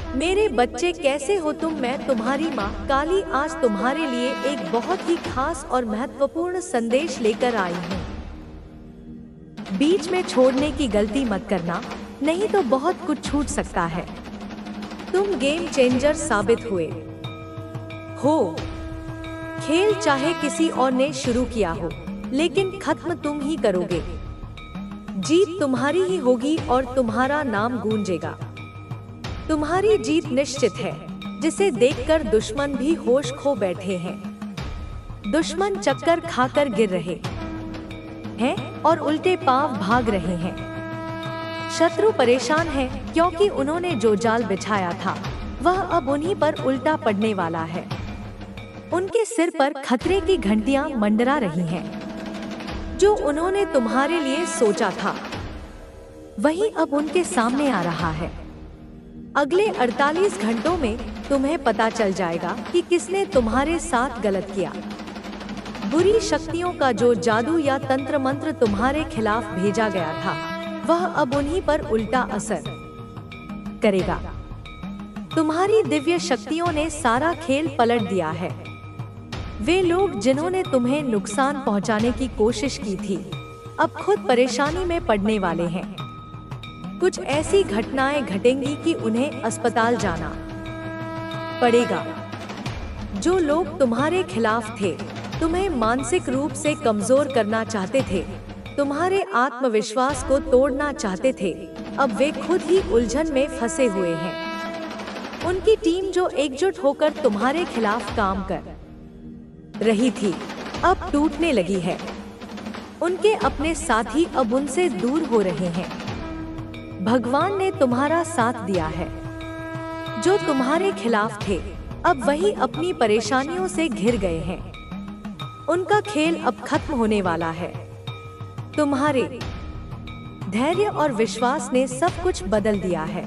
मेरे बच्चे कैसे हो तुम? मैं तुम्हारी माँ काली आज तुम्हारे लिए एक बहुत ही खास और महत्वपूर्ण संदेश लेकर आई हूँ। बीच में छोड़ने की गलती मत करना, नहीं तो बहुत कुछ छूट सकता है। तुम गेम चेंजर साबित हुए हो। खेल चाहे किसी और ने शुरू किया हो, लेकिन खत्म तुम ही करोगे। जीत तुम्हारी ही होगी और तुम्हारा नाम गूंजेगा। तुम्हारी जीत निश्चित है, जिसे देखकर दुश्मन भी होश खो बैठे हैं। दुश्मन चक्कर खाकर गिर रहे हैं और उल्टे पांव भाग रहे हैं। शत्रु परेशान है क्योंकि उन्होंने जो जाल बिछाया था वह अब उन्हीं पर उल्टा पड़ने वाला है। उनके सिर पर खतरे की घंटियां मंडरा रही हैं। जो उन्होंने तुम्हारे लिए सोचा था वही अब उनके सामने आ रहा है। अगले 48 घंटों में तुम्हें पता चल जाएगा कि किसने तुम्हारे साथ गलत किया। बुरी शक्तियों का जो जादू या तंत्र मंत्र तुम्हारे खिलाफ भेजा गया था वह अब उन्हीं पर उल्टा असर करेगा। तुम्हारी दिव्य शक्तियों ने सारा खेल पलट दिया है। वे लोग जिन्होंने तुम्हें नुकसान पहुंचाने की कोशिश की थी अब खुद परेशानी में पड़ने वाले हैं। कुछ ऐसी घटनाएं घटेंगी कि उन्हें अस्पताल जाना पड़ेगा। जो लोग तुम्हारे खिलाफ थे, तुम्हें मानसिक रूप से कमजोर करना चाहते थे, तुम्हारे आत्मविश्वास को तोड़ना चाहते थे, अब वे खुद ही उलझन में फंसे हुए हैं। उनकी टीम जो एकजुट होकर तुम्हारे खिलाफ काम कर रही थी अब टूटने लगी है। उनके अपने साथी अब उनसे दूर हो रहे हैं। भगवान ने तुम्हारा साथ दिया है। जो तुम्हारे खिलाफ थे अब वही अपनी परेशानियों से घिर गए हैं। उनका खेल अब खत्म होने वाला है। तुम्हारे धैर्य और विश्वास ने सब कुछ बदल दिया है।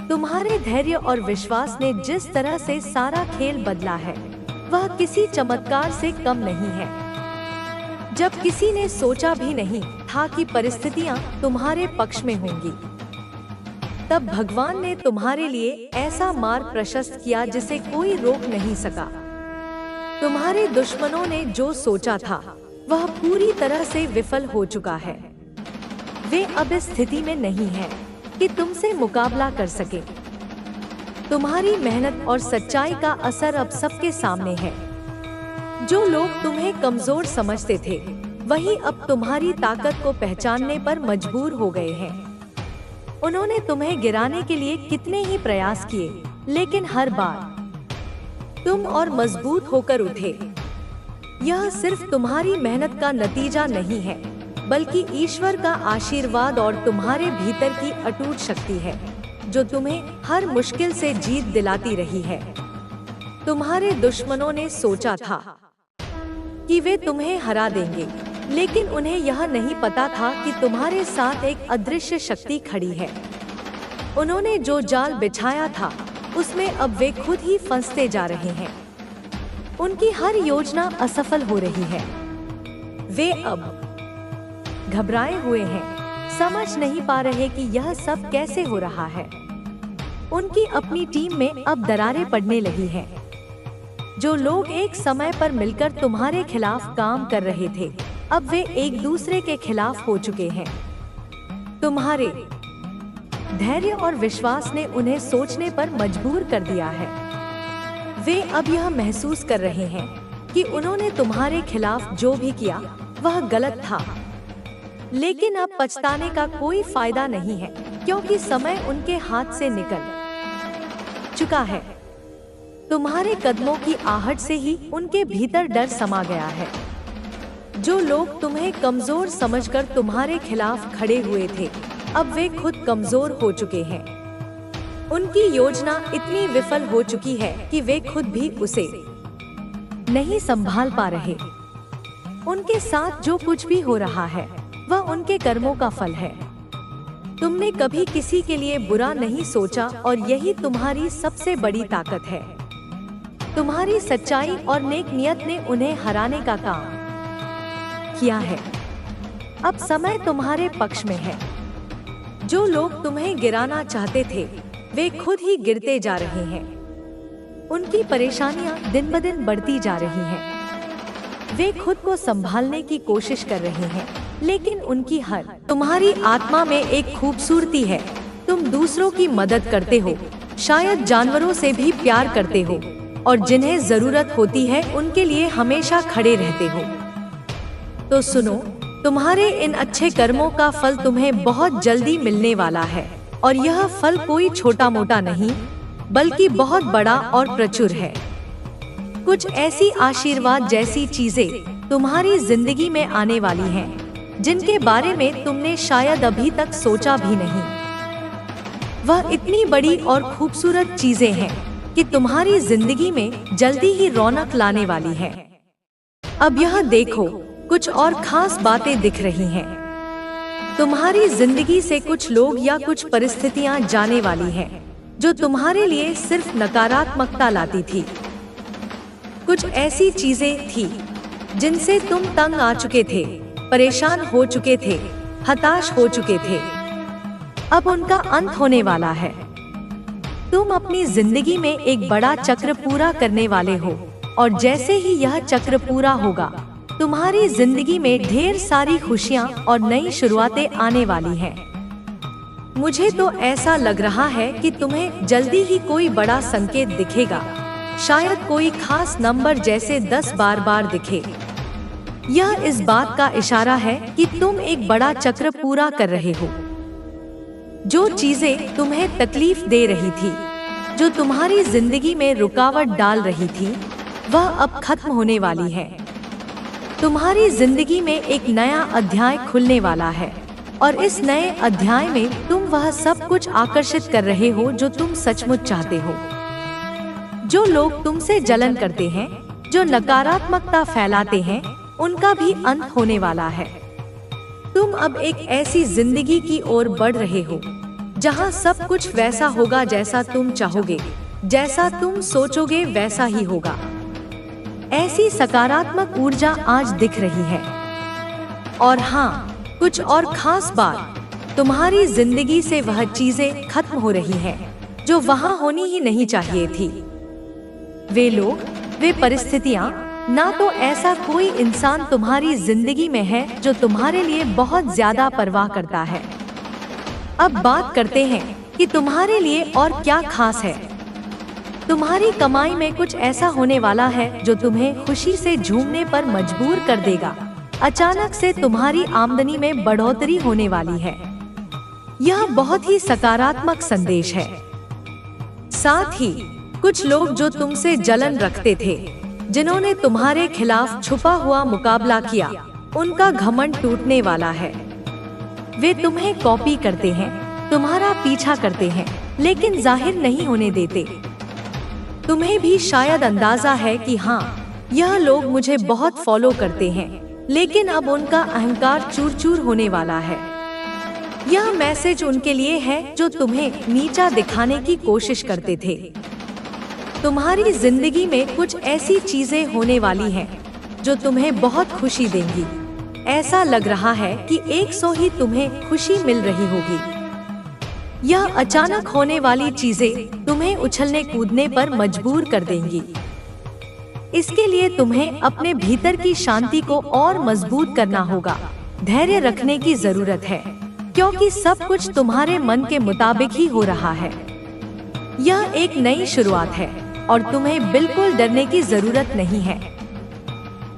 तुम्हारे धैर्य और विश्वास ने जिस तरह से सारा खेल बदला है वह किसी चमत्कार से कम नहीं है। जब किसी ने सोचा भी नहीं था कि परिस्थितियां तुम्हारे पक्ष में होंगी, तब भगवान ने तुम्हारे लिए ऐसा मार्ग प्रशस्त किया जिसे कोई रोक नहीं सका। तुम्हारे दुश्मनों ने जो सोचा था वह पूरी तरह से विफल हो चुका है। वे अब इस स्थिति में नहीं हैं कि तुमसे मुकाबला कर सके। तुम्हारी मेहनत और सच्चाई का असर अब सबके सामने है। जो लोग तुम्हें कमजोर समझते थे वही अब तुम्हारी ताकत को पहचानने पर मजबूर हो गए हैं। उन्होंने तुम्हें गिराने के लिए कितने ही प्रयास किए, लेकिन हर बार तुम और मजबूत होकर उठे। यह सिर्फ तुम्हारी मेहनत का नतीजा नहीं है, बल्कि ईश्वर का आशीर्वाद और तुम्हारे भीतर की अटूट शक्ति है जो तुम्हें हर मुश्किल से जीत दिलाती रही है। तुम्हारे दुश्मनों ने सोचा था कि वे तुम्हें हरा देंगे, लेकिन उन्हें यह नहीं पता था कि तुम्हारे साथ एक अदृश्य शक्ति खड़ी है। उन्होंने जो जाल बिछाया था उसमें अब वे खुद ही फंसते जा रहे हैं। उनकी हर योजना असफल हो रही है। वे अब घबराए हुए हैं, समझ नहीं पा रहे कि यह सब कैसे हो रहा है। उनकी अपनी टीम में अब दरारें पड़ने लगी हैं। जो लोग एक समय पर मिलकर तुम्हारे खिलाफ काम कर रहे थे अब वे एक दूसरे के खिलाफ हो चुके हैं। तुम्हारे धैर्य और विश्वास ने उन्हें सोचने पर मजबूर कर दिया है। वे अब यह महसूस कर रहे हैं कि उन्होंने तुम्हारे खिलाफ जो भी किया वह गलत था, लेकिन अब पछताने का कोई फायदा नहीं है क्योंकि समय उनके हाथ से निकल चुका है। तुम्हारे कदमों की आहट से ही उनके भीतर डर समा गया है। जो लोग तुम्हें कमजोर समझकर तुम्हारे खिलाफ खड़े हुए थे अब वे खुद कमजोर हो चुके हैं। उनकी योजना इतनी विफल हो चुकी है कि वे खुद भी उसे नहीं संभाल पा रहे। उनके साथ जो कुछ भी हो रहा है वह उनके कर्मों का फल है। तुमने कभी किसी के लिए बुरा नहीं सोचा और यही तुम्हारी सबसे बड़ी ताकत है। तुम्हारी सच्चाई और नेक नियत ने उन्हें हराने का काम किया है। अब समय तुम्हारे पक्ष में है। जो लोग तुम्हें गिराना चाहते थे वे खुद ही गिरते जा रहे हैं। उनकी परेशानियां दिन ब दिन बढ़ती जा रही हैं। वे खुद को संभालने की कोशिश कर रहे हैं, लेकिन उनकी हर तुम्हारी आत्मा में एक खूबसूरती है। तुम दूसरों की मदद करते हो, शायद जानवरों से भी प्यार करते हो, और जिन्हें जरूरत होती है उनके लिए हमेशा खड़े रहते हो। तो सुनो, तुम्हारे इन अच्छे कर्मों का फल तुम्हें बहुत जल्दी मिलने वाला है, और यह फल कोई छोटा मोटा नहीं बल्कि बहुत बड़ा और प्रचुर है। कुछ ऐसी आशीर्वाद जैसी चीजें तुम्हारी जिंदगी में आने वाली हैं, जिनके बारे में तुमने शायद अभी तक सोचा भी नहीं। वह इतनी बड़ी और खूबसूरत चीजें हैं कि तुम्हारी जिंदगी में जल्दी ही रौनक लाने वाली है। अब यह देखो, कुछ और खास बातें दिख रही हैं। तुम्हारी जिंदगी से कुछ लोग या कुछ परिस्थितियां जाने वाली हैं, जो तुम्हारे लिए सिर्फ नकारात्मकता लाती थी। कुछ ऐसी चीजें थी जिनसे तुम तंग आ चुके थे, परेशान हो चुके थे, हताश हो चुके थे। अब उनका अंत होने वाला है। तुम अपनी जिंदगी में एक बड़ा चक्र पूरा करने वाले हो, और जैसे ही यह चक्र पूरा होगा, तुम्हारी जिंदगी में ढेर सारी खुशियां और नई शुरुआतें आने वाली हैं। मुझे तो ऐसा लग रहा है कि तुम्हें जल्दी ही कोई बड़ा संकेत दिखेगा, शायद कोई खास नंबर जैसे 10 बार दिखे। यह इस बात का इशारा है कि तुम एक बड़ा चक्र पूरा कर रहे हो। जो चीजें तुम्हें तकलीफ दे रही थी, जो तुम्हारी जिंदगी में रुकावट डाल रही थी, वह अब खत्म होने वाली है। तुम्हारी जिंदगी में एक नया अध्याय खुलने वाला है, और इस नए अध्याय में तुम वह सब कुछ आकर्षित कर रहे हो जो तुम सचमुच चाहते हो। जो लोग तुमसे जलन करते हैं, जो नकारात्मकता फैलाते हैं, उनका भी अंत होने वाला है। तुम अब एक ऐसी जिंदगी की ओर बढ़ रहे हो जहां सब कुछ वैसा होगा जैसा तुम चाहोगे, जैसा तुम सोचोगे वैसा ही होगा। ऐसी सकारात्मक ऊर्जा आज दिख रही है। और हाँ, कुछ और खास बात, तुम्हारी जिंदगी से वह चीजें खत्म हो रही हैं जो वहां होनी ही नहीं चाहिए थी। वे लोग, वे परिस्थितियां, ना तो ऐसा कोई इंसान तुम्हारी जिंदगी में है जो तुम्हारे लिए बहुत ज्यादा परवाह करता है। अब बात करते हैं कि तुम्हारे लिए और क्या खास है। तुम्हारी कमाई में कुछ ऐसा होने वाला है जो तुम्हें खुशी से झूमने पर मजबूर कर देगा। अचानक से तुम्हारी आमदनी में बढ़ोतरी होने वाली है। यह बहुत ही सकारात्मक संदेश है। साथ ही कुछ लोग जो तुमसे जलन रखते थे, जिन्होंने तुम्हारे खिलाफ छुपा हुआ मुकाबला किया, उनका घमंड टूटने वाला है। वे तुम्हें कॉपी करते हैं, तुम्हारा पीछा करते हैं, लेकिन जाहिर नहीं होने देते। तुम्हें भी शायद अंदाजा है कि हाँ, यह लोग मुझे बहुत फॉलो करते हैं, लेकिन अब उनका अहंकार चूर चूर होने वाला है। यह मैसेज उनके लिए है जो तुम्हें नीचा दिखाने की कोशिश करते थे। तुम्हारी जिंदगी में कुछ ऐसी चीजें होने वाली हैं जो तुम्हें बहुत खुशी देंगी। ऐसा लग रहा है कि 100 ही तुम्हें खुशी मिल रही होगी। यह अचानक होने वाली चीजें तुम्हें उछलने कूदने पर मजबूर कर देंगी। इसके लिए तुम्हें अपने भीतर की शांति को और मजबूत करना होगा। धैर्य रखने की जरूरत है, क्योंकि सब कुछ तुम्हारे मन के मुताबिक ही हो रहा है। यह एक नई शुरुआत है और तुम्हें बिल्कुल डरने की जरूरत नहीं है।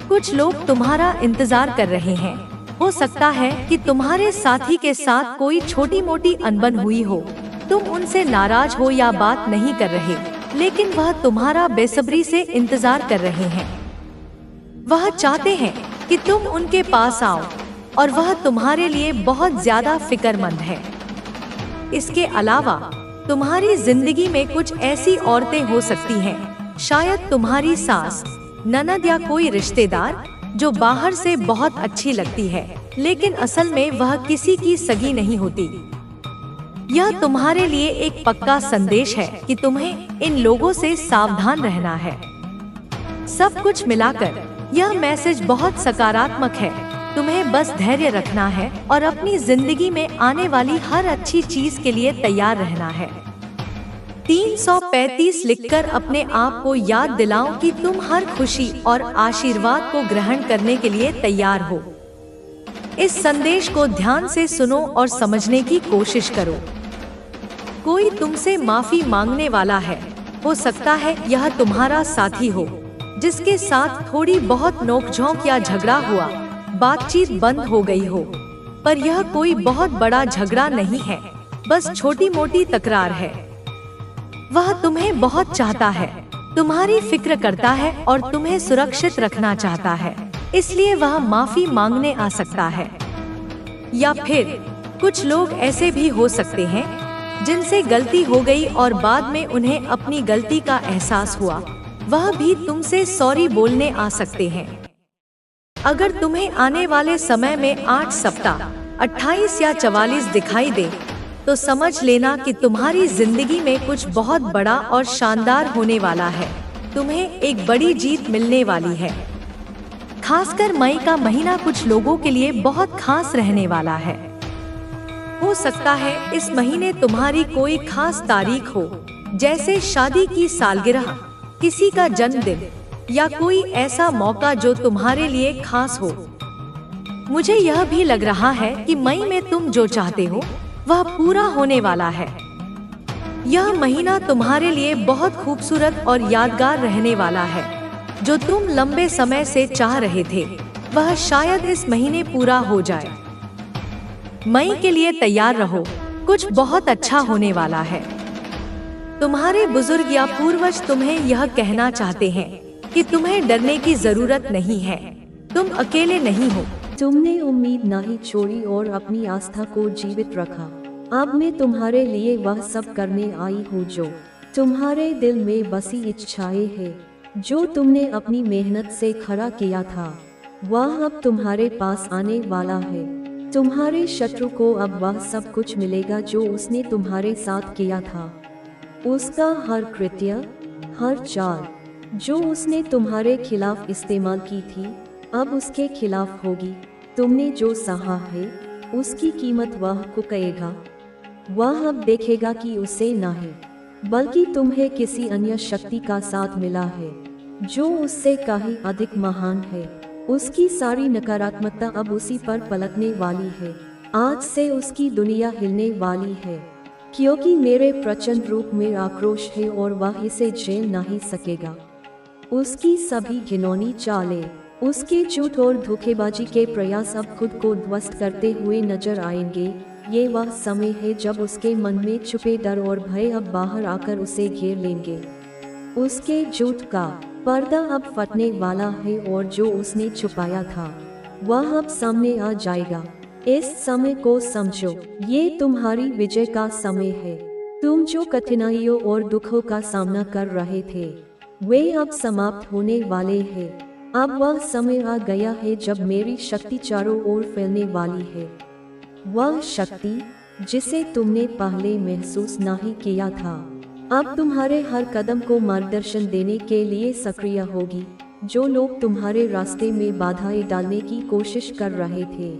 कुछ लोग तुम्हारा इंतजार कर रहे हैं। हो सकता है कि तुम्हारे साथी के साथ कोई छोटी मोटी अनबन हुई हो। तुम उनसे नाराज हो या बात नहीं कर रहे, लेकिन वह तुम्हारा बेसब्री से इंतजार कर रहे हैं। वह चाहते हैं कि तुम उनके पास आओ, और वह तुम्हारे लिए बहुत ज्यादा फिक्रमंद है। इसके अलावा तुम्हारी जिंदगी में कुछ ऐसी औरतें हो सकती हैं, शायद तुम्हारी सास, ननद या कोई रिश्तेदार, जो बाहर से बहुत अच्छी लगती है, लेकिन असल में वह किसी की सगी नहीं होती। यह तुम्हारे लिए एक पक्का संदेश है कि तुम्हें इन लोगों से सावधान रहना है। सब कुछ मिलाकर यह मैसेज बहुत सकारात्मक है। तुम्हें बस धैर्य रखना है और अपनी जिंदगी में आने वाली हर अच्छी चीज के लिए तैयार रहना है। 335 लिखकर अपने आप को याद दिलाओ कि तुम हर खुशी और आशीर्वाद को ग्रहण करने के लिए तैयार हो। इस संदेश को ध्यान से सुनो और समझने की कोशिश करो। कोई तुमसे माफी मांगने वाला है। हो सकता है यह तुम्हारा साथी हो, जिसके साथ थोड़ी बहुत नोकझोंक या झगड़ा हुआ, बातचीत बंद हो गई हो। पर यह कोई बहुत बड़ा झगड़ा नहीं है, बस छोटी मोटी तकरार है। वह तुम्हें बहुत चाहता है, तुम्हारी फिक्र करता है और तुम्हें सुरक्षित रखना चाहता है, इसलिए वह माफी मांगने आ सकता है। या फिर कुछ लोग ऐसे भी हो सकते हैं जिनसे गलती हो गई और बाद में उन्हें अपनी गलती का एहसास हुआ, वह भी तुमसे सॉरी बोलने आ सकते हैं। अगर तुम्हें आने वाले समय में 8 सप्ताह 28 या 44 दिखाई दे, तो समझ लेना कि तुम्हारी जिंदगी में कुछ बहुत बड़ा और शानदार होने वाला है। तुम्हें एक बड़ी जीत मिलने वाली है। खासकर मई का महीना कुछ लोगों के लिए बहुत खास रहने वाला है। हो सकता है इस महीने तुम्हारी कोई खास तारीख हो, जैसे शादी की सालगिरह, किसी का जन्मदिन या कोई ऐसा मौका जो तुम्हारे लिए खास हो। मुझे यह भी लग रहा है कि मई में तुम जो चाहते हो वह पूरा होने वाला है। यह महीना तुम्हारे लिए बहुत खूबसूरत और यादगार रहने वाला है। जो तुम लंबे समय से चाह रहे थे, वह शायद इस महीने पूरा हो जाए। मई के लिए तैयार रहो, कुछ बहुत अच्छा होने वाला है। तुम्हारे बुजुर्ग या पूर्वज तुम्हें यह कहना चाहते हैं कि तुम्हें डरने की जरूरत नहीं है, तुम अकेले नहीं हो। तुमने उम्मीद नहीं छोड़ी और अपनी आस्था को जीवित रखा। अब मैं तुम्हारे लिए वह सब करने आई हूँ जो तुम्हारे दिल में बसी इच्छाएं हैं। जो तुमने अपनी मेहनत से खड़ा किया था, वह अब तुम्हारे पास आने वाला है। तुम्हारे शत्रु को अब वह सब कुछ मिलेगा जो उसने तुम्हारे साथ किया था। उसका हर कृत्य, हर चाल जो उसने तुम्हारे खिलाफ इस्तेमाल की थी, अब उसके खिलाफ होगी। तुमने जो सहा है, उसकी कीमत वह चुकाएगा। वह अब देखेगा कि उसे नहीं, बल्कि तुम्हें किसी अन्य शक्ति का साथ मिला है, जो उससे कहीं अधिक महान है। उसकी सारी नकारात्मकता अब उसी पर पलटने वाली है। आज से उसकी दुनिया हिलने वाली है, क्योंकि मेरे प्रचंड रूप में आक्रोश है और वह इसे झेल नहीं सकेगा। उसकी सभी घिनौनी चालें, उसके झूठ और धोखेबाजी के प्रयास अब खुद को ध्वस्त करते हुए नजर आएंगे। ये वह समय है जब उसके मन में छुपे डर और भय अब बाहर आकर उसे घेर लेंगे। उसके झूठ का पर्दा अब फटने वाला है और जो उसने छुपाया था, वह अब सामने आ जाएगा। इस समय को समझो, ये तुम्हारी विजय का समय है। तुम जो कठिनाइयों और दुखों का सामना कर रहे थे, वे अब समाप्त होने वाले हैं। अब वह समय आ गया है जब मेरी शक्ति चारों ओर फैलने वाली है। वह शक्ति जिसे तुमने पहले महसूस नहीं किया था, अब तुम्हारे हर कदम को मार्गदर्शन देने के लिए सक्रिय होगी। जो लोग तुम्हारे रास्ते में बाधाएं डालने की कोशिश कर रहे थे,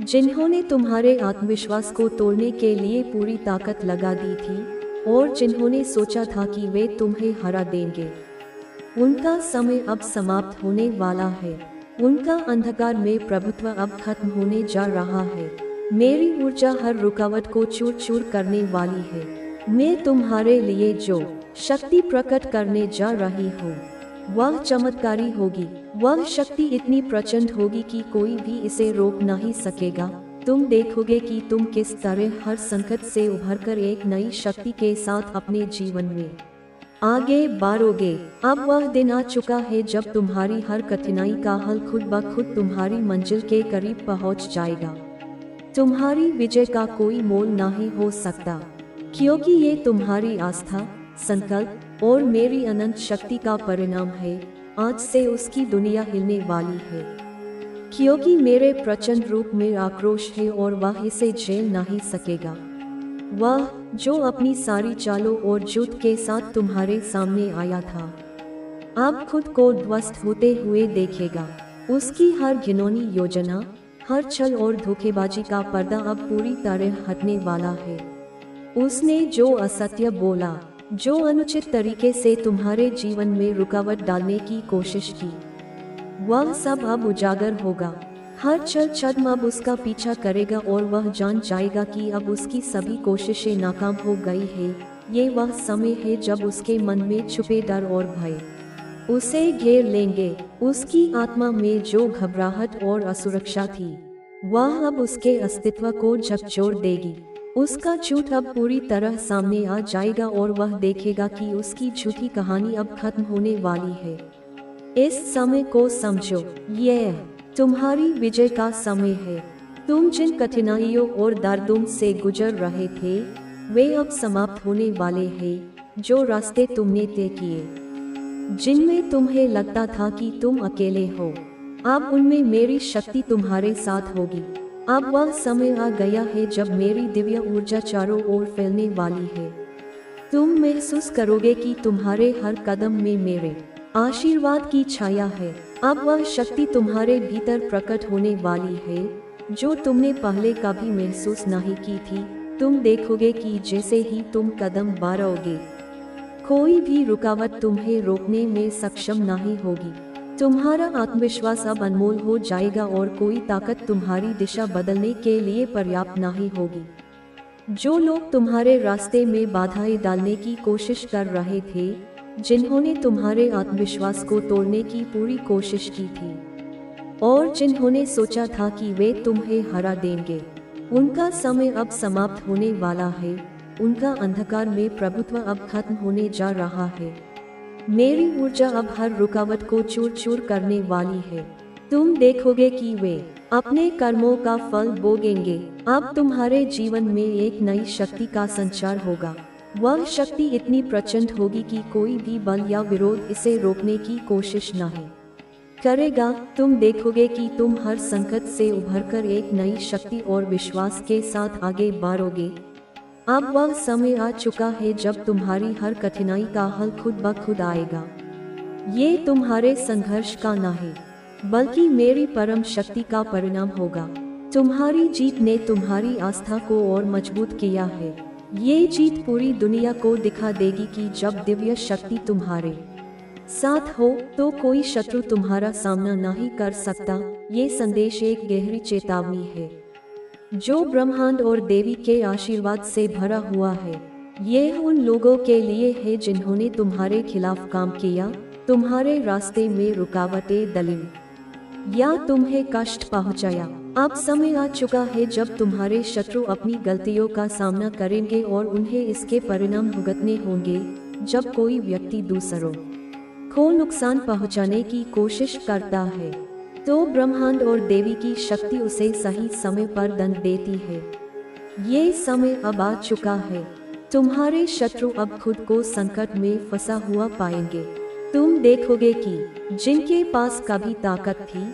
जिन्होंने तुम्हारे आत्मविश्वास को तोड़ने के लिए पूरी ताकत लगा दी थी और जिन्होंने सोचा था कि वे तुम्हें हरा देंगे, उनका समय अब समाप्त होने वाला है। उनका अंधकार में प्रभुत्व अब खत्म होने जा रहा है। मेरी ऊर्जा हर रुकावट को चूर चूर करने वाली है। मैं तुम्हारे लिए जो शक्ति प्रकट करने जा रही हूँ, वह चमत्कारी होगी। वह शक्ति इतनी प्रचंड होगी कि कोई भी इसे रोक नहीं सकेगा। तुम देखोगे कि तुम किस तरह हर संकट से उभरकर एक नई शक्ति के साथ अपने जीवन में आगे बढ़ोगे। अब वह दिन आ चुका है जब तुम्हारी हर कठिनाई का हल खुद ब खुद तुम्हारी मंजिल के करीब पहुंच जाएगा। तुम्हारी विजय का कोई मोल नहीं हो सकता, क्योंकि ये तुम्हारी आस्था, संकल्प और मेरी अनंत शक्ति का परिणाम है। आज से उसकी दुनिया हिलने वाली है, क्योंकि मेरे प्रचंड रूप में आक्रोश है और वह इसे झेल नहीं सकेगा। वह जो अपनी सारी चालों और झूठ के साथ तुम्हारे सामने आया था, अब खुद को ध्वस्त होते हुए देखेगा। उसकी हर घिनौनी योजना, हर छल और धोखेबाजी का पर्दा अब पूरी तरह हटने वाला है। उसने जो असत्य बोला, जो अनुचित तरीके से तुम्हारे जीवन में रुकावट डालने की कोशिश की, वह सब अब उजागर होगा। हर छल छद्म अब उसका पीछा करेगा और वह जान जाएगा कि अब उसकी सभी कोशिशें नाकाम हो गई है। ये वह समय है जब उसके मन में छुपे डर और भय उसे घेर लेंगे। उसकी आत्मा में जो घबराहट और असुरक्षा थी, वह अब उसके अस्तित्व को झकझोर देगी। उसका झूठ अब पूरी तरह सामने आ जाएगा और वह देखेगा कि उसकी झूठी कहानी अब खत्म होने वाली है। इस समय को समझो, यह तुम्हारी विजय का समय है। तुम जिन कठिनाइयों और दर्दों से गुजर रहे थे, वे अब समाप्त होने वाले हैं। जो रास्ते तुमने तय किए, जिनमें तुम्हें लगता था कि तुम अकेले हो, अब उनमें मेरी शक्ति तुम्हारे साथ होगी। अब वह समय आ गया है जब मेरी दिव्य ऊर्जा चारों ओर फैलने वाली है। तुम महसूस करोगे कि तुम्हारे हर कदम में मेरे आशीर्वाद की छाया है। अब वह शक्ति तुम्हारे भीतर प्रकट होने वाली है, जो तुमने पहले कभी महसूस नहीं की थी। तुम देखोगे कि जैसे ही तुम कदम बढ़ाओगे, कोई भी रुकावट तुम्हें रोकने में सक्षम नहीं होगी। तुम्हारा आत्मविश्वास अब अनमोल हो जाएगा और कोई ताकत तुम्हारी दिशा बदलने के लिए पर्याप्त नहीं होगी। जो लोग तुम्हारे रास्ते में बाधाएं डालने की कोशिश कर रहे थे, जिन्होंने तुम्हारे आत्मविश्वास को तोड़ने की पूरी कोशिश की थी और जिन्होंने सोचा था कि वे तुम्हें हरा देंगे, उनका समय अब समाप्त होने वाला है। उनका अंधकार में प्रभुत्व अब खत्म होने जा रहा है। मेरी ऊर्जा अब हर रुकावट को चूर चूर करने वाली है। तुम देखोगे कि वे अपने कर्मों का फल भोगेंगे। अब तुम्हारे जीवन में एक नई शक्ति का संचार होगा। वह शक्ति इतनी प्रचंड होगी कि कोई भी बल या विरोध इसे रोकने की कोशिश नहीं करेगा। तुम देखोगे कि तुम हर संकट से उभरकर एक नई शक्ति और विश्वास के साथ आगे बढ़ोगे। अब वह समय आ चुका है जब तुम्हारी हर कठिनाई का हल खुद ब खुद आएगा। ये तुम्हारे संघर्ष का नहीं, बल्कि मेरी परम शक्ति का परिणाम होगा। तुम्हारी जीत ने तुम्हारी आस्था को और मजबूत किया है। ये जीत पूरी दुनिया को दिखा देगी कि जब दिव्य शक्ति तुम्हारे साथ हो तो कोई शत्रु तुम्हारा सामना नहीं कर सकता। ये संदेश एक गहरी चेतावनी है जो ब्रह्मांड और देवी के आशीर्वाद से भरा हुआ है। यह उन लोगों के लिए है जिन्होंने तुम्हारे खिलाफ काम किया, तुम्हारे रास्ते में रुकावटें डाली या तुम्हें कष्ट पहुंचाया। अब समय आ चुका है जब तुम्हारे शत्रु अपनी गलतियों का सामना करेंगे और उन्हें इसके परिणाम भुगतने होंगे। जब कोई व्यक्ति दूसरों को नुकसान पहुंचाने की कोशिश करता है, तो ब्रह्मांड और देवी की शक्ति उसे सही समय पर दंड देती है। ये समय अब आ चुका है। तुम्हारे शत्रु अब खुद को संकट में फंसा हुआ पाएंगे। तुम देखोगे कि जिनके पास कभी ताकत थी,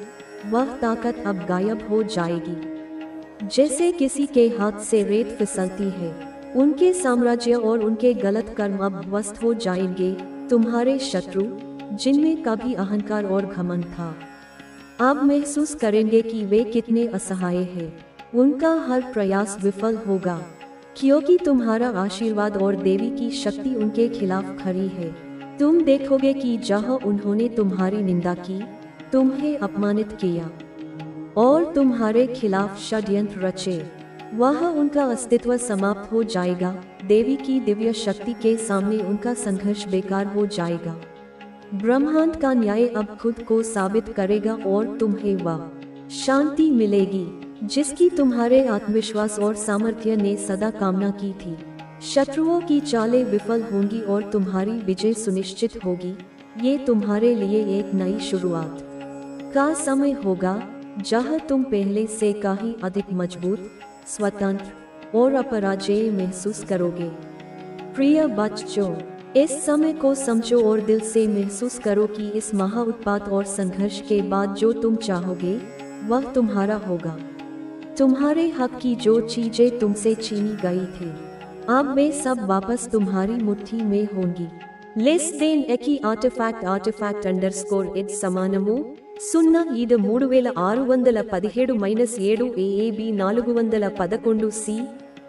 वह ताकत अब गायब हो जाएगी। जैसे किसी के हाथ से रेत फिसलती है, उनके साम्राज्य और उनके गलत कर्म अब ध्वस्त हो जाएंगे। तुम्हारे शत्रु, जिनमें कभी अहंकार और घमंड था, अब महसूस करेंगे कि वे कितने असहाय हैं। उनका हर प्रयास विफल होगा, क्योंकि तुम्हारा आशीर्वाद और देवी की शक्ति उनके खिलाफ खड़ी है। तुम देखोगे कि जहां उन्होंने तुम्हारी निंदा की, तुम्हें अपमानित किया और तुम्हारे खिलाफ षड्यंत्र रचे, वहां उनका अस्तित्व समाप्त हो जाएगा। देवी की दिव्य शक्ति के सामने उनका संघर्ष बेकार हो जाएगा। ब्रह्मांड का न्याय अब खुद को साबित करेगा और तुम्हें वह शांति मिलेगी जिसकी तुम्हारे आत्मविश्वास और सामर्थ्य ने सदा कामना की थी। शत्रुओं की चालें विफल होंगी और तुम्हारी विजय सुनिश्चित होगी। ये तुम्हारे लिए एक नई शुरुआत का समय होगा, जहां तुम पहले से कहीं अधिक मजबूत, स्वतंत्र और अपराजेय महसूस करोगे। प्रिय बच्चों, इस समय को समझो और दिल से महसूस करो कि इस महाउत्पात और संघर्ष के बाद जो तुम चाहोगे, वह तुम्हारा होगा। तुम्हारे हक की जो चीजें तुमसे छीनी गई थी, अब वे सब वापस तुम्हारी मुट्ठी में होंगी। Less than Eki artifact underscore id సమానము 0 3617 AAB 411 C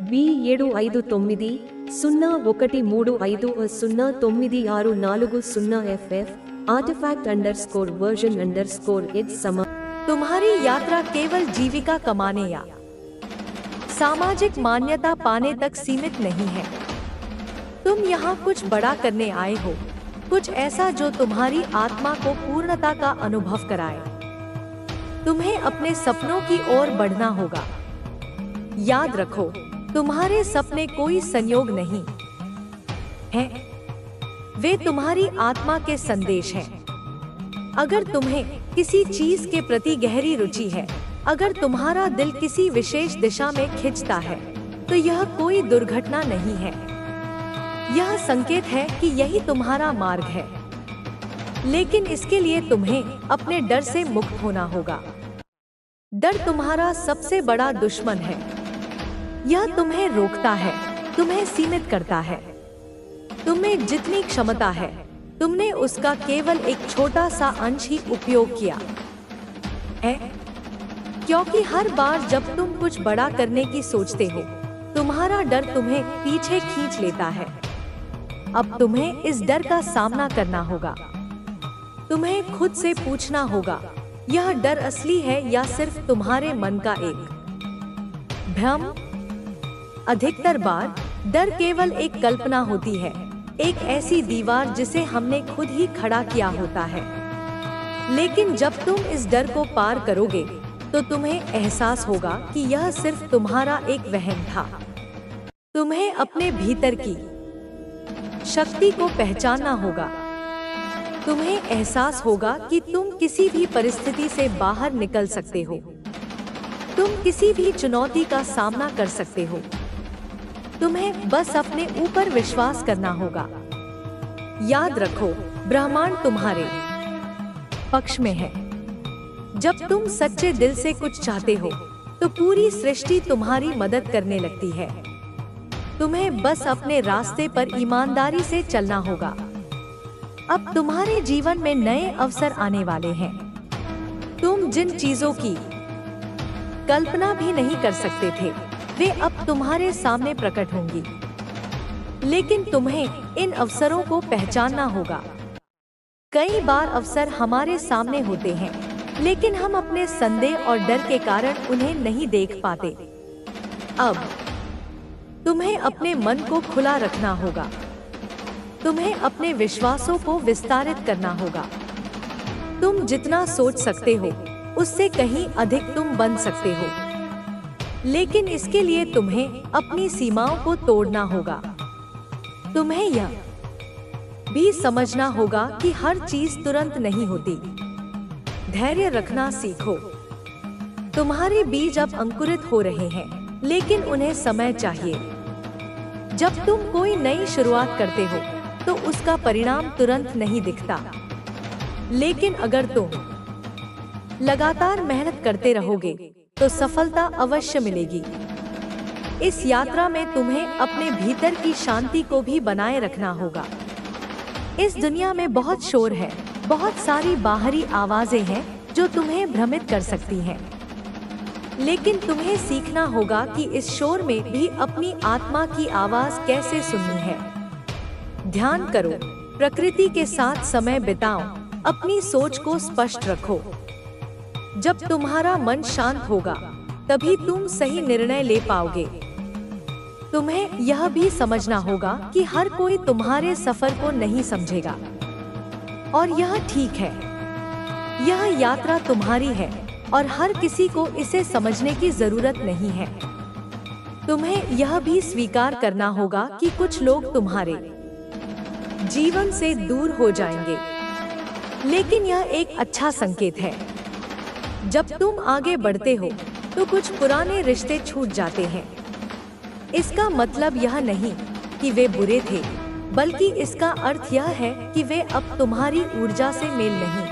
B75901350964 artifact_version_id समा। तुम्हारी यात्रा केवल जीविका कमाने या सामाजिक मान्यता पाने तक सीमित नहीं है। तुम यहाँ कुछ बड़ा करने आए हो, कुछ ऐसा जो तुम्हारी आत्मा को पूर्णता का अनुभव कराए। तुम्हें अपने सपनों की ओर बढ़ना होगा। याद रखो, तुम्हारे सपने कोई संयोग नहीं हैं, वे तुम्हारी आत्मा के संदेश हैं। अगर तुम्हें किसी चीज के प्रति गहरी रुचि है, अगर तुम्हारा दिल किसी विशेष दिशा में खिंचता है, तो यह कोई दुर्घटना नहीं है। यह संकेत है कि यही तुम्हारा मार्ग है। लेकिन इसके लिए तुम्हें अपने डर से मुक्त होना होगा। डर तुम्हारा सबसे बड़ा दुश्मन है। यह तुम्हें रोकता है, तुम्हें सीमित करता है। तुम्हें जितनी क्षमता है, तुमने उसका केवल एक छोटा सा अंश ही उपयोग किया है। क्योंकि हर बार जब तुम कुछ बड़ा करने की सोचते हो, तुम्हारा डर तुम्हें पीछे खींच लेता है। अब तुम्हें इस डर का सामना करना होगा। तुम्हें खुद से पूछना होगा, यह डर असली है या सिर्फ तुम्हारे मन का एक भ्रम? अधिकतर बार डर केवल एक कल्पना होती है, एक ऐसी दीवार जिसे हमने खुद ही खड़ा किया होता है। लेकिन जब तुम इस डर को पार करोगे, तो तुम्हें एहसास होगा कि यह सिर्फ तुम्हारा एक वहम था। तुम्हें अपने भीतर की शक्ति को पहचानना होगा। तुम्हें एहसास होगा कि तुम किसी भी परिस्थिति से बाहर निकल सकते हो। तुम किसी भी चुनौती का सामना कर सकते हो। तुम्हें बस अपने ऊपर विश्वास करना होगा। याद रखो, ब्रह्मांड तुम्हारे पक्ष में है। जब तुम सच्चे दिल से कुछ चाहते हो, तो पूरी सृष्टि तुम्हारी मदद करने लगती है। तुम्हें बस अपने रास्ते पर ईमानदारी से चलना होगा। अब तुम्हारे जीवन में नए अवसर आने वाले हैं। तुम जिन चीजों की कल्पना भी नहीं कर सकते थे, वे अब तुम्हारे सामने प्रकट होंगी। लेकिन तुम्हें इन अवसरों को पहचानना होगा। कई बार अवसर हमारे सामने होते हैं, लेकिन हम अपने संदेह और डर के कारण उन्हें नहीं देख पाते। अब तुम्हें अपने मन को खुला रखना होगा। तुम्हें अपने विश्वासों को विस्तारित करना होगा। तुम जितना सोच सकते हो, उससे कहीं अधिक तुम बन सकते हो। लेकिन इसके लिए तुम्हें अपनी सीमाओं को तोड़ना होगा। तुम्हें यह भी समझना होगा कि हर चीज तुरंत नहीं होती। धैर्य रखना सीखो। तुम्हारे बीज अब अंकुरित हो रहे हैं, लेकिन उन्हें समय चाहिए। जब तुम कोई नई शुरुआत करते हो, तो उसका परिणाम तुरंत नहीं दिखता। लेकिन अगर तुम लगातार मेहनत करते रहोगे, तो सफलता अवश्य मिलेगी। इस यात्रा में तुम्हें अपने भीतर की शांति को भी बनाए रखना होगा। इस दुनिया में बहुत शोर है, बहुत सारी बाहरी आवाजें हैं जो तुम्हें भ्रमित कर सकती हैं। लेकिन तुम्हें सीखना होगा कि इस शोर में भी अपनी आत्मा की आवाज कैसे सुननी है। ध्यान करो, प्रकृति के साथ समय बिताओ, अपनी सोच को स्पष्ट रखो। जब तुम्हारा मन शांत होगा, तभी तुम सही निर्णय ले पाओगे। तुम्हें यह भी समझना होगा कि हर कोई तुम्हारे सफर को नहीं समझेगा, और यह ठीक है। यह यात्रा तुम्हारी है, और हर किसी को इसे समझने की जरूरत नहीं है। तुम्हें यह भी स्वीकार करना होगा कि कुछ लोग तुम्हारे जीवन से दूर हो जाएंगे, लेकिन यह एक अच्छा संकेत है। जब तुम आगे बढ़ते हो, तो कुछ पुराने रिश्ते छूट जाते हैं। इसका मतलब यह नहीं कि वे बुरे थे, बल्कि इसका अर्थ यह है कि वे अब तुम्हारी ऊर्जा से मेल नहीं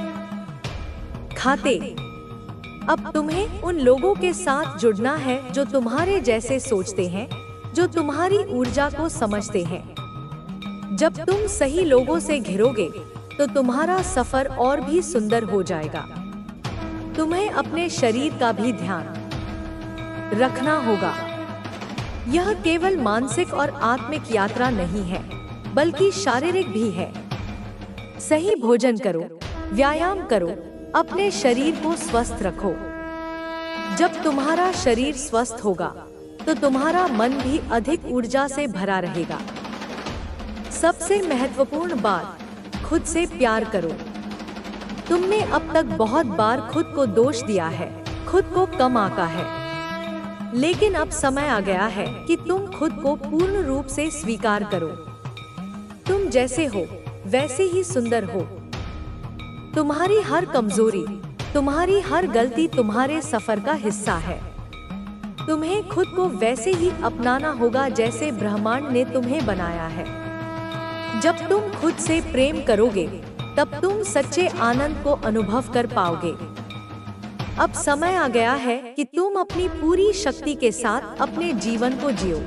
खाते। अब तुम्हें उन लोगों के साथ जुड़ना है जो तुम्हारे जैसे सोचते हैं, जो तुम्हारी ऊर्जा को समझते हैं। जब तुम सही लोगों से घिरोगे, तो तुम्हारा सफर और भी सुंदर हो जाएगा। तुम्हें अपने शरीर का भी ध्यान रखना होगा। यह केवल मानसिक और आत्मिक यात्रा नहीं है, बल्कि शारीरिक भी है। सही भोजन करो, व्यायाम करो, अपने शरीर को स्वस्थ रखो। जब तुम्हारा शरीर स्वस्थ होगा तो तुम्हारा मन भी अधिक ऊर्जा से भरा रहेगा। सबसे महत्वपूर्ण बात, खुद से प्यार करो। तुमने अब तक बहुत बार खुद को दोष दिया है, खुद को कम आंका है, लेकिन अब समय आ गया है कि तुम खुद को पूर्ण रूप से स्वीकार करो। तुम जैसे हो वैसे ही सुंदर हो। तुम्हारी हर कमजोरी, तुम्हारी हर गलती तुम्हारे सफर का हिस्सा है। तुम्हें खुद को वैसे ही अपनाना होगा जैसे ब्रह्मांड ने तुम्हें बनाया है। जब तुम खुद से प्रेम करोगे तब तुम सच्चे आनंद को अनुभव कर पाओगे। अब समय आ गया है कि तुम अपनी पूरी शक्ति के साथ अपने जीवन को जियो,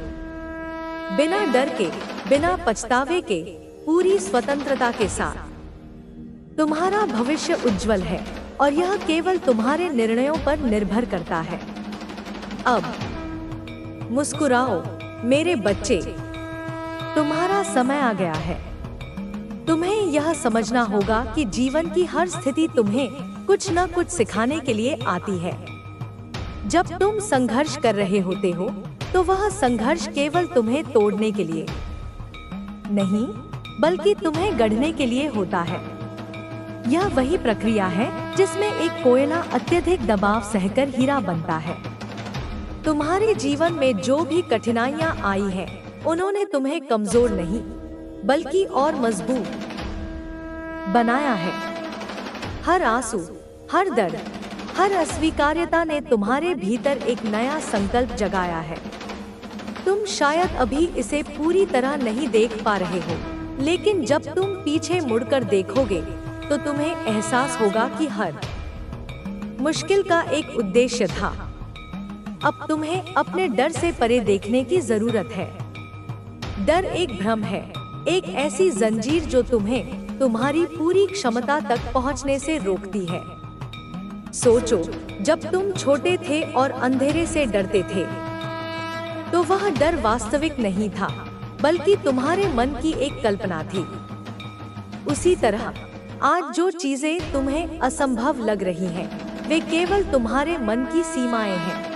बिना डर के, बिना पछतावे के, पूरी स्वतंत्रता के साथ। तुम्हारा भविष्य उज्जवल है और यह केवल तुम्हारे निर्णयों पर निर्भर करता है। अब मुस्कुराओ मेरे बच्चे, तुम्हारा समय आ गया है। तुम्हें यह समझना होगा कि जीवन की हर स्थिति तुम्हें कुछ न कुछ सिखाने के लिए आती है। जब तुम संघर्ष कर रहे होते हो तो वह संघर्ष केवल तुम्हें तोड़ने के लिए नहीं, बल्कि तुम्हें गढ़ने के लिए होता है। यह वही प्रक्रिया है जिसमें एक कोयला अत्यधिक दबाव सहकर हीरा बनता है। तुम्हारे जीवन में जो भी कठिनाइयां आई हैं, उन्होंने तुम्हें कमजोर नहीं, बल्कि और मजबूत बनाया है। हर आंसू, हर दर्द, हर अस्वीकार्यता ने तुम्हारे भीतर एक नया संकल्प जगाया है। तुम शायद अभी इसे पूरी तरह नहीं देख पा रहे हो, लेकिन जब तुम पीछे मुड़कर देखोगे तो तुम्हें एहसास होगा कि हर मुश्किल का एक उद्देश्य था। अब तुम्हें अपने डर से परे देखने की जरूरत है। डर एक भ्रम है, एक ऐसी जंजीर जो तुम्हें तुम्हारी पूरी क्षमता तक पहुंचने से रोकती है। सोचो, जब तुम छोटे थे और अंधेरे से डरते थे, तो वह डर वास्तविक नहीं था, बल्कि तुम्हारे मन की एक कल्पना थी। उसी तरह आज जो चीजें तुम्हें असंभव लग रही हैं, वे केवल तुम्हारे मन की सीमाएं हैं।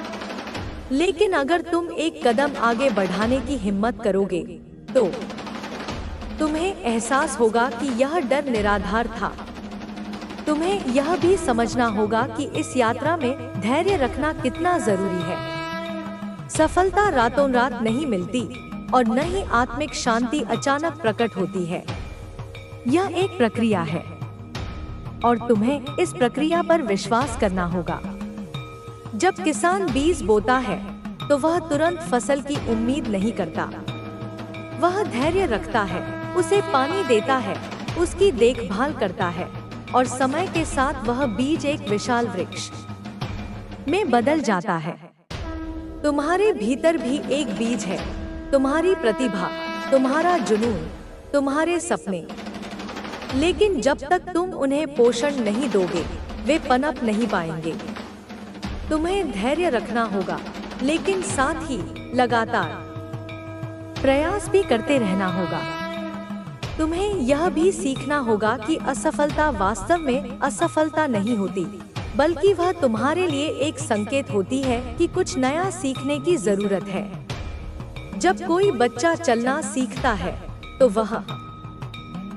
लेकिन अगर तुम एक कदम आगे बढ़ाने की हिम्मत करोगे, तो तुम्हें एहसास होगा कि यह डर निराधार था। तुम्हें यह भी समझना होगा कि इस यात्रा में धैर्य रखना कितना जरूरी है। सफलता रातों रात नहीं मिलती और न ही आत्मिक शांति अचानक प्रकट होती है। यह एक प्रक्रिया है और तुम्हें इस प्रक्रिया पर विश्वास करना होगा। जब किसान बीज बोता है तो वह तुरंत फसल की उम्मीद नहीं करता। वह धैर्य रखता है, उसे पानी देता है, उसकी देखभाल करता है और समय के साथ वह बीज एक विशाल वृक्ष में बदल जाता है। तुम्हारे भीतर भी एक बीज है, तुम्हारी प्रतिभा, तुम्हारा जुनून, तुम्हारे सपने। लेकिन जब तक तुम उन्हें पोषण नहीं दोगे, वे पनप नहीं पाएंगे। तुम्हें धैर्य रखना होगा, लेकिन साथ ही लगातार प्रयास भी करते रहना होगा। तुम्हें यह भी सीखना होगा कि असफलता वास्तव में असफलता नहीं होती, बल्कि वह तुम्हारे लिए एक संकेत होती है कि कुछ नया सीखने की जरूरत है। जब कोई बच्चा चलना सीखता है तो वह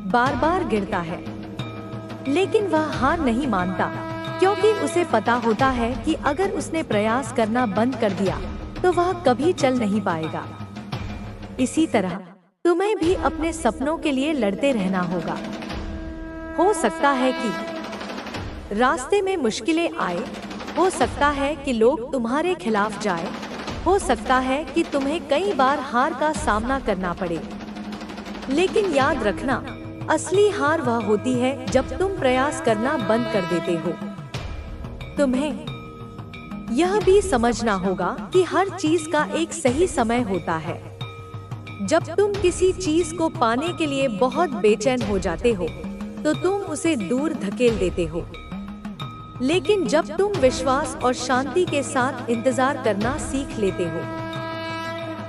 बार बार गिरता है, लेकिन वह हार नहीं मानता, क्योंकि उसे पता होता है कि अगर उसने प्रयास करना बंद कर दिया तो वह कभी चल नहीं पाएगा। इसी तरह तुम्हें भी अपने सपनों के लिए लड़ते रहना होगा। हो सकता है कि रास्ते में मुश्किलें आए, हो सकता है कि लोग तुम्हारे खिलाफ जाए, हो सकता है कि तुम्हें कई बार हार का सामना करना पड़े। लेकिन याद रखना, असली हार वह होती है जब तुम प्रयास करना बंद कर देते हो। तुम्हें यह भी समझना होगा कि हर चीज का एक सही समय होता है। जब तुम किसी चीज को पाने के लिए बहुत बेचैन हो जाते हो, तो तुम उसे दूर धकेल देते हो। लेकिन जब तुम विश्वास और शांति के साथ इंतजार करना सीख लेते हो,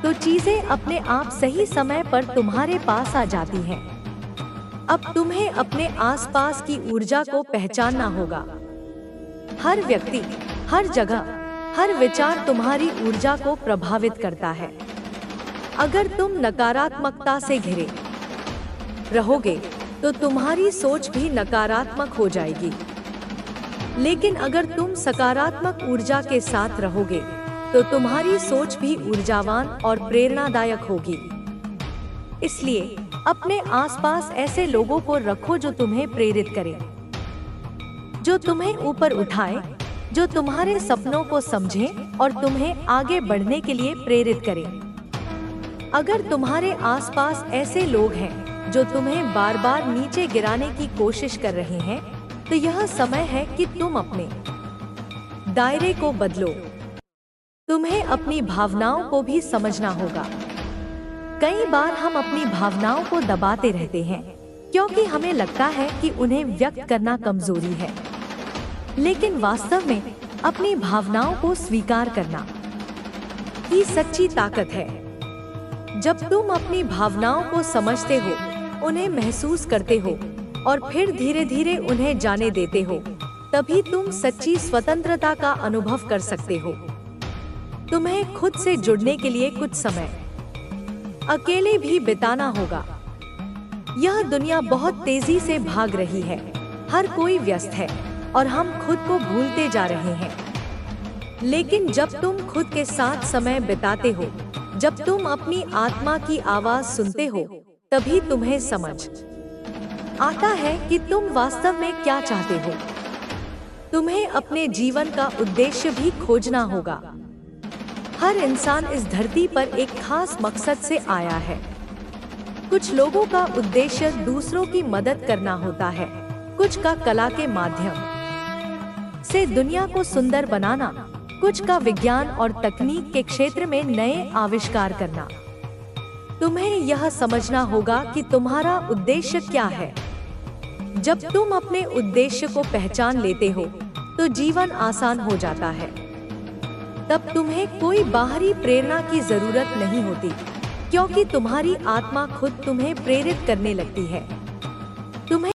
तो चीजें अपने आप सही समय पर तुम्हारे पास आ जाती हैं। अब तुम्हें अपने आसपास की ऊर्जा को पहचानना होगा। हर व्यक्ति, हर जगह, हर विचार तुम्हारी ऊर्जा को प्रभावित करता है। अगर तुम नकारात्मकता से घिरे रहोगे तो तुम्हारी सोच भी नकारात्मक हो जाएगी। लेकिन अगर तुम सकारात्मक ऊर्जा के साथ रहोगे तो तुम्हारी सोच भी ऊर्जावान और प्रेरणादायक होगी। इसलिए अपने आसपास ऐसे लोगों को रखो जो तुम्हें प्रेरित करें, जो तुम्हें ऊपर उठाए, जो तुम्हारे सपनों को समझें और तुम्हें आगे बढ़ने के लिए प्रेरित करें। अगर तुम्हारे आसपास ऐसे लोग हैं जो तुम्हें बार बार नीचे गिराने की कोशिश कर रहे हैं, तो यह समय है कि तुम अपने दायरे को बदलो। तुम्हें अपनी भावनाओं को भी समझना होगा। कई बार हम अपनी भावनाओं को दबाते रहते हैं क्योंकि हमें लगता है कि उन्हें व्यक्त करना कमजोरी है। लेकिन वास्तव में अपनी भावनाओं को स्वीकार करना ही सच्ची ताकत है। जब तुम अपनी भावनाओं को समझते हो, उन्हें महसूस करते हो और फिर धीरे धीरे उन्हें जाने देते हो, तभी तुम सच्ची स्वतंत्रता का अनुभव कर सकते हो। तुम्हें खुद से जुड़ने के लिए कुछ समय अकेले भी बिताना होगा। यह दुनिया बहुत तेजी से भाग रही है, हर कोई व्यस्त है और हम खुद को भूलते जा रहे हैं। लेकिन जब तुम खुद के साथ समय बिताते हो, जब तुम अपनी आत्मा की आवाज सुनते हो, तभी तुम्हें समझ आता है कि तुम वास्तव में क्या चाहते हो। तुम्हें अपने जीवन का उद्देश्य भी खोजना होगा। हर इंसान इस धरती पर एक खास मकसद से आया है। कुछ लोगों का उद्देश्य दूसरों की मदद करना होता है, कुछ का कला के माध्यम से दुनिया को सुंदर बनाना, कुछ का विज्ञान और तकनीक के क्षेत्र में नए आविष्कार करना। तुम्हें यह समझना होगा कि तुम्हारा उद्देश्य क्या है। जब तुम अपने उद्देश्य को पहचान लेते हो, तो जीवन आसान हो जाता है। तब तुम्हें कोई बाहरी प्रेरणा की जरूरत नहीं होती, क्योंकि तुम्हारी आत्मा खुद तुम्हें प्रेरित करने लगती है। तुम्हें